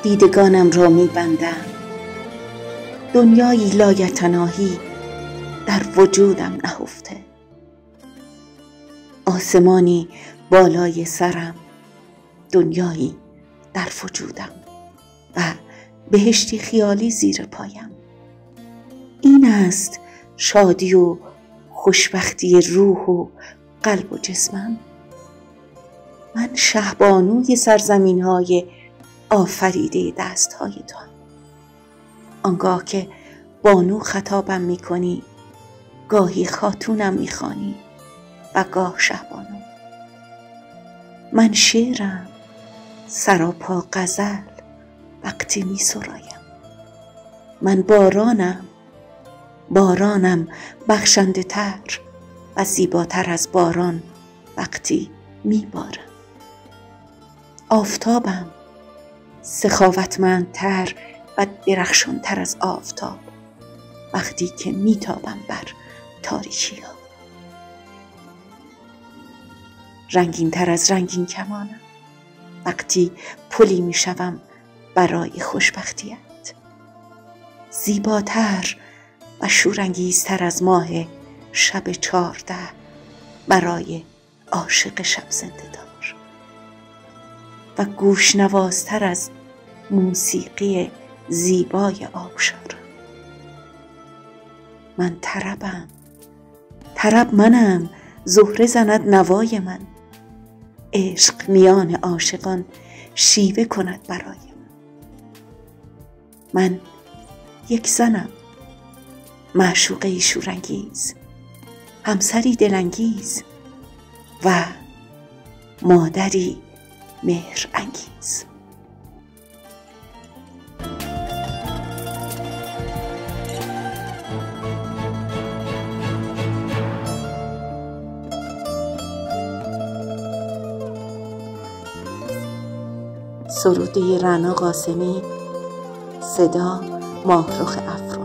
دیدگانم را می بندم، دنیایی لایتناهی در وجودم نهفته، آسمانی بالای سرم، دنیایی در وجودم و بهشتی خیالی زیر پایم. این است شادی و خوشبختی روح و قلب و جسمم. من شهبانوی سرزمین‌های آفریده دست‌های توام. آنگاه که بانو خطابم می‌کنی، گاهی خاتونم می‌خوانی و گاه شهبانو. من شعرم، سراپا غزل وقتی می‌سرایم. من بارانم بخشنده تر و زیباتر از باران وقتی میبارم. آفتابم، سخاوتمندتر و درخشانتر از آفتاب وقتی که میتابم بر تاریکی ها. رنگینتر از رنگین کمانم وقتی پلی میشوم برای خوشبختیت. زیباتر و شورانگیزتر از ماه شب 14 برای عاشق شب زنده دار و گوشنوازتر از موسیقی زیبای آبشارم. من طرب منم، زهره زند نوای من، عشق میان عاشقان شیوه کند برای من یک زنم، معشوقه‌ای شورانگیز، همسری دلانگیز و مادری مهر انگیز. سروده رعنا قاسمی، صدا ماهرخ افرو.